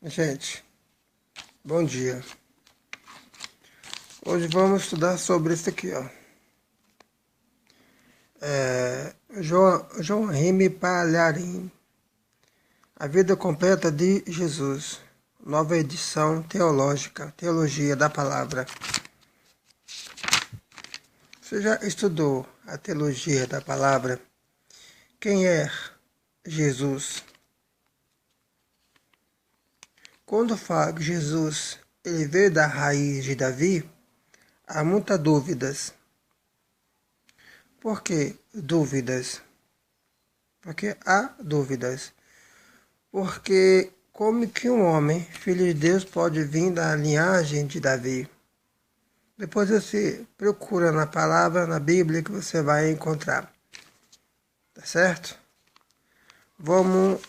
Gente, bom dia. Hoje vamos estudar sobre isso aqui, ó. João Rime Palharim, A Vida Completa de Jesus, nova edição teológica, Teologia da Palavra. Você já estudou a Teologia da Palavra? Quem é Jesus? Quando fala que Jesus ele veio da raiz de Davi, há muitas dúvidas. Por que dúvidas? Porque há dúvidas. Porque como que um homem, filho de Deus, pode vir da linhagem de Davi? Depois você procura na palavra, na Bíblia, que você vai encontrar. Tá certo? Vamos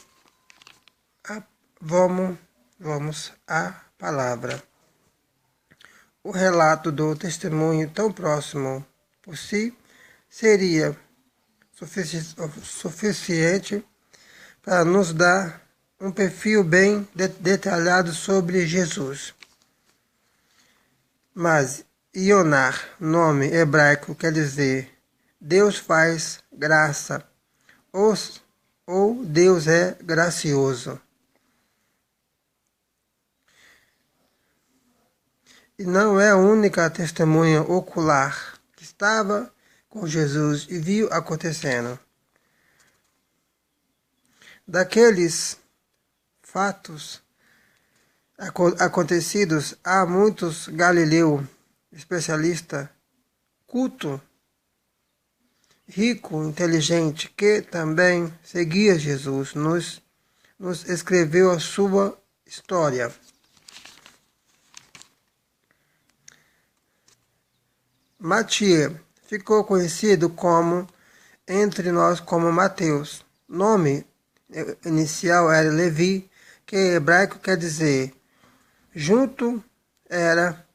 à palavra. O relato do testemunho tão próximo por si seria suficiente para nos dar um perfil bem detalhado sobre Jesus. Mas Ionar, nome hebraico, quer dizer Deus faz graça, ou Deus é gracioso. E não é a única testemunha ocular que estava com Jesus e viu acontecendo. Daqueles fatos acontecidos, há muitos Galileu, especialista, culto, rico, inteligente, que também seguia Jesus, nos escreveu a sua história. Matias ficou conhecido entre nós como Mateus. Nome inicial era Levi, que em hebraico quer dizer junto, era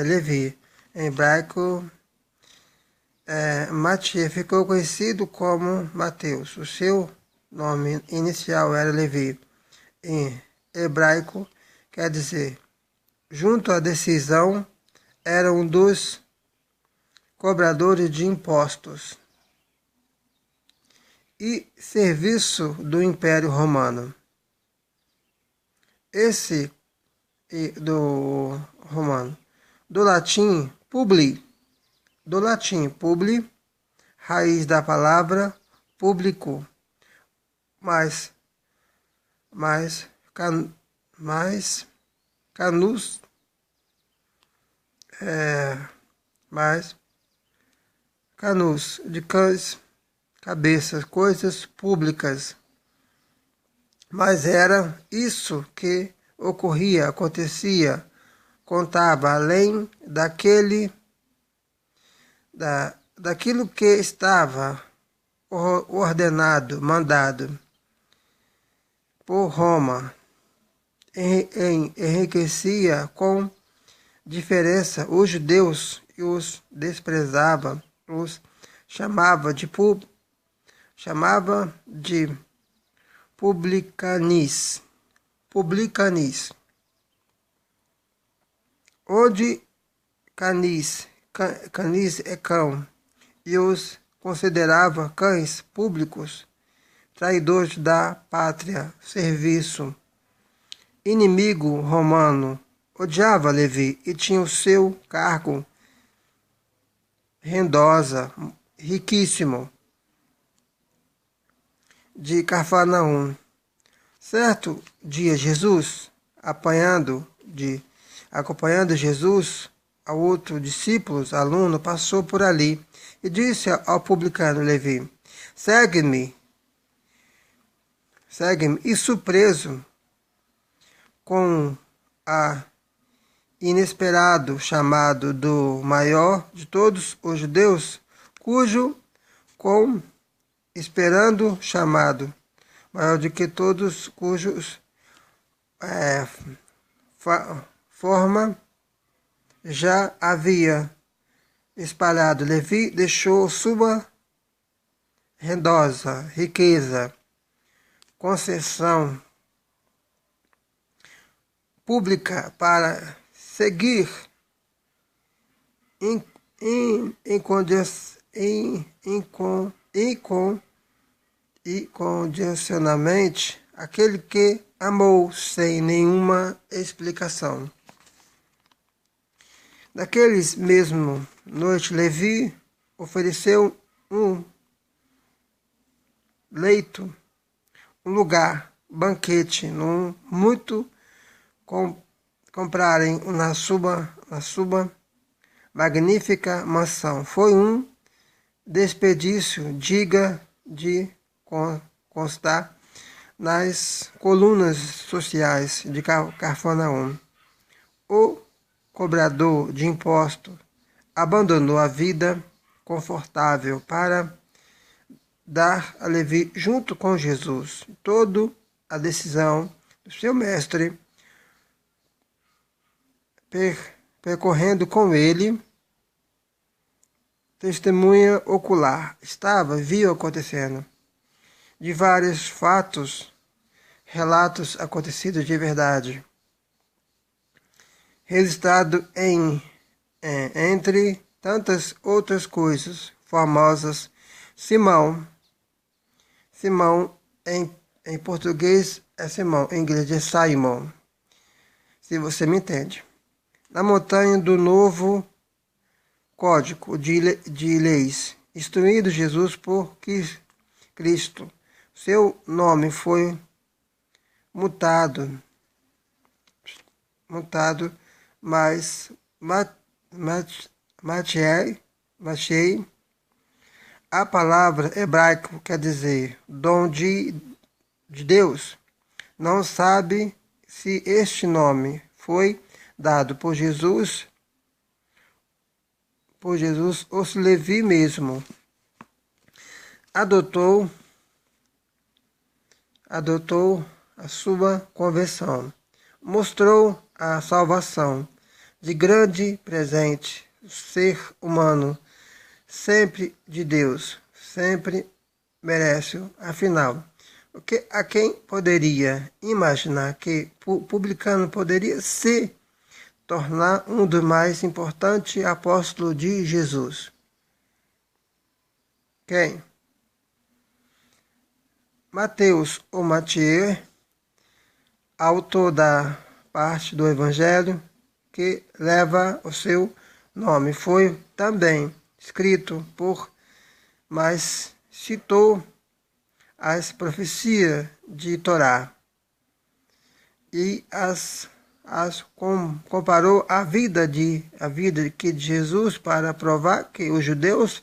Levi. Em hebraico, Matias ficou conhecido como Mateus. O seu nome inicial era Levi. Em hebraico quer dizer junto à decisão, era um dos cobradores de impostos e serviço do Império Romano. Do latim publi, raiz da palavra público, mais canus, canus de cães, cabeças, coisas públicas. Mas era isso que acontecia, contava além daquilo que estava ordenado, mandado por Roma. Enriquecia com diferença os judeus e os desprezava, os chamava de publicanis. Onde canis é cão, e os considerava cães públicos, traidores da pátria, serviço. Inimigo romano, odiava Levi e tinha o seu cargo rendosa, riquíssimo, de Cafarnaum. Certo dia, Jesus, acompanhando Jesus, a outro discípulo, aluno, passou por ali e disse ao publicano Levi: segue-me. E surpreso com a inesperado chamado do maior de todos os judeus, esperando chamado maior de que todos, cujos forma já havia espalhado. Levi deixou sua rendosa riqueza, concessão pública para seguir incondicionalmente aquele que amou sem nenhuma explicação. Naqueles mesmo noite, Levi ofereceu um leito, um lugar, banquete, muito comprarem na sua magnífica mansão. Foi um desperdício, diga de constar nas colunas sociais de Cafarnaum. O cobrador de imposto abandonou a vida confortável para dar a Levi junto com Jesus toda a decisão do seu mestre, percorrendo com ele testemunha ocular. Viu acontecendo de vários fatos, relatos acontecidos de verdade, registrado entre tantas outras coisas famosas. Simão em português é Simão, em inglês é Simon, se você me entende. Na montanha do novo código de leis, instruído Jesus por Cristo, seu nome foi mutado, mas Machei, a palavra hebraica quer dizer dom de Deus. Não sabe se este nome foi dado por Jesus ou se Levi mesmo adotou a sua conversão. Mostrou a salvação de grande presente, ser humano, sempre de Deus, sempre merece. Afinal, a quem poderia imaginar que publicano poderia se tornar um dos mais importantes apóstolos de Jesus? Quem? Mateus ou Matieu, autor da parte do Evangelho que leva o seu nome, foi também escrito mas citou as profecias de Torá e comparou a vida de Jesus para provar que os judeus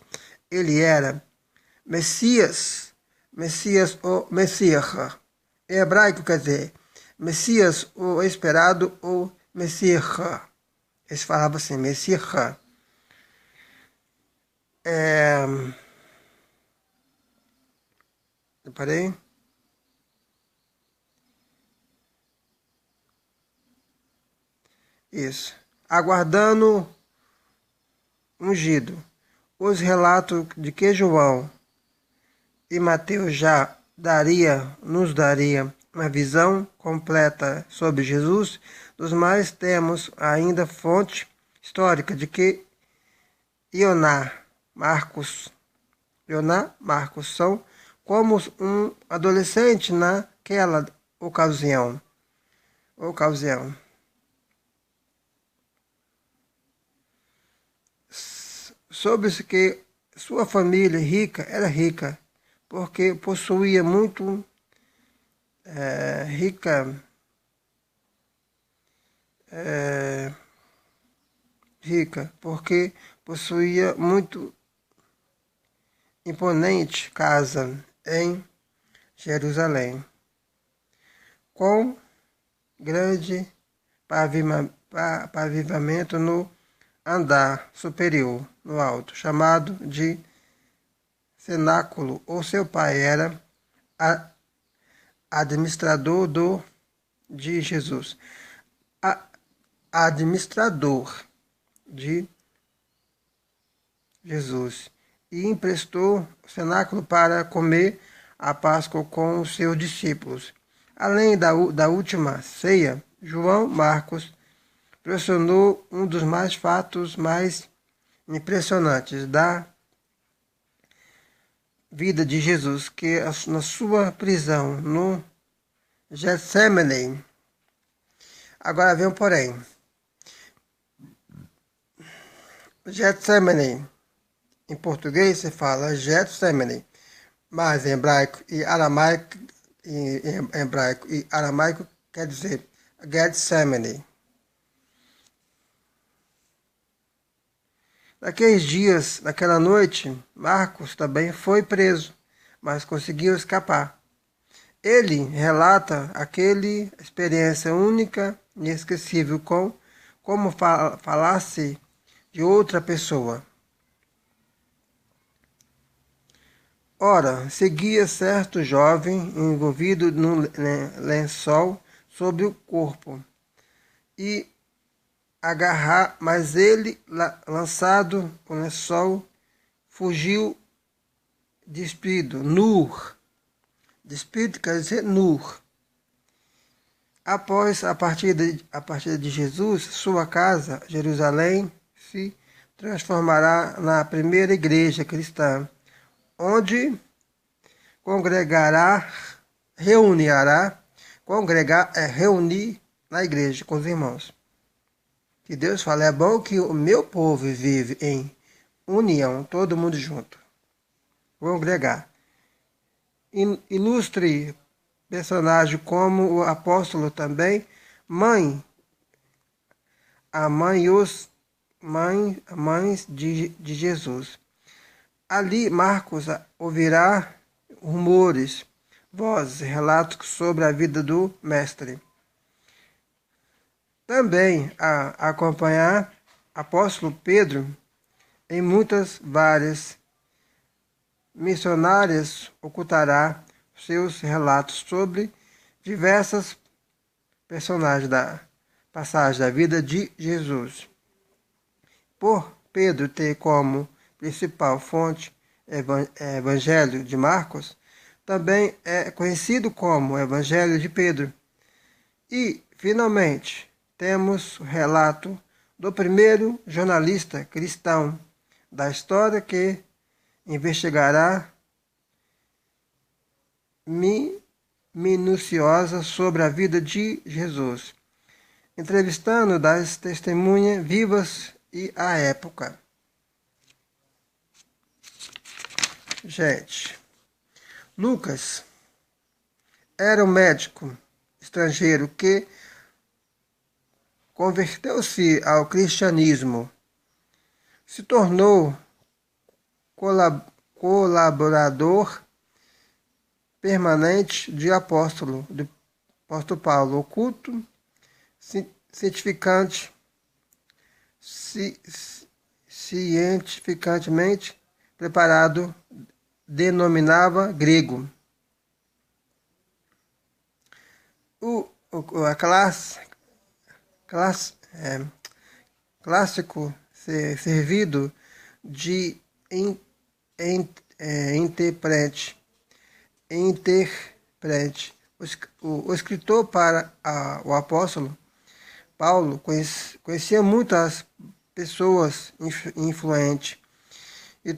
ele era Messias ou Messias. Em hebraico quer dizer Messias, o esperado, ou Messias. Eles falavam assim, Messias. Parei. Isso. Aguardando ungido. Os relatos de que João e Mateus já nos daria uma visão completa sobre Jesus, dos mais temos ainda fonte histórica de que Ioná, Marcos são como um adolescente naquela ocasião. Soube-se que sua família era rica, porque possuía muito porque possuía muito imponente casa em Jerusalém, com grande pavimento no andar superior, no alto, chamado de cenáculo. O seu pai era administrador de Jesus. Administrador de Jesus. E emprestou o cenáculo para comer a Páscoa com os seus discípulos. Além da última ceia, João Marcos pressionou um dos fatos mais impressionantes da vida de Jesus, que na sua prisão no Getsemane. Agora vem um porém. Getsemane, em português se fala Getsemane, mas em hebraico e aramaico quer dizer Getsemane. Naqueles dias, naquela noite, Marcos também foi preso, mas conseguiu escapar. Ele relata aquela experiência única e inesquecível como falasse de outra pessoa. Ora, seguia certo jovem envolvido num lençol sobre o corpo e mas ele, lançado o lençol, fugiu despido, despido quer dizer nur. Após a partida de Jesus, sua casa, Jerusalém, se transformará na primeira igreja cristã, onde reunir na igreja com os irmãos. Que Deus fala, é bom que o meu povo vive em união, todo mundo junto. Congregar. Ilustre personagem como o apóstolo também, mães de Jesus. Ali Marcos ouvirá rumores, vozes, relatos sobre a vida do mestre. Também a acompanhar apóstolo Pedro em várias missionárias ocultará seus relatos sobre diversas personagens da passagem da vida de Jesus. Por Pedro ter como principal fonte Evangelho de Marcos, também é conhecido como Evangelho de Pedro. E, finalmente, temos o relato do primeiro jornalista cristão da história que investigará minuciosa sobre a vida de Jesus, entrevistando das testemunhas vivas e a época. Gente, Lucas era um médico estrangeiro que converteu-se ao cristianismo, se tornou colaborador permanente de apóstolo Paulo, oculto, cientificamente preparado, denominava grego. Clássico servido de interprete. O escritor para o apóstolo Paulo conhecia muitas pessoas influentes e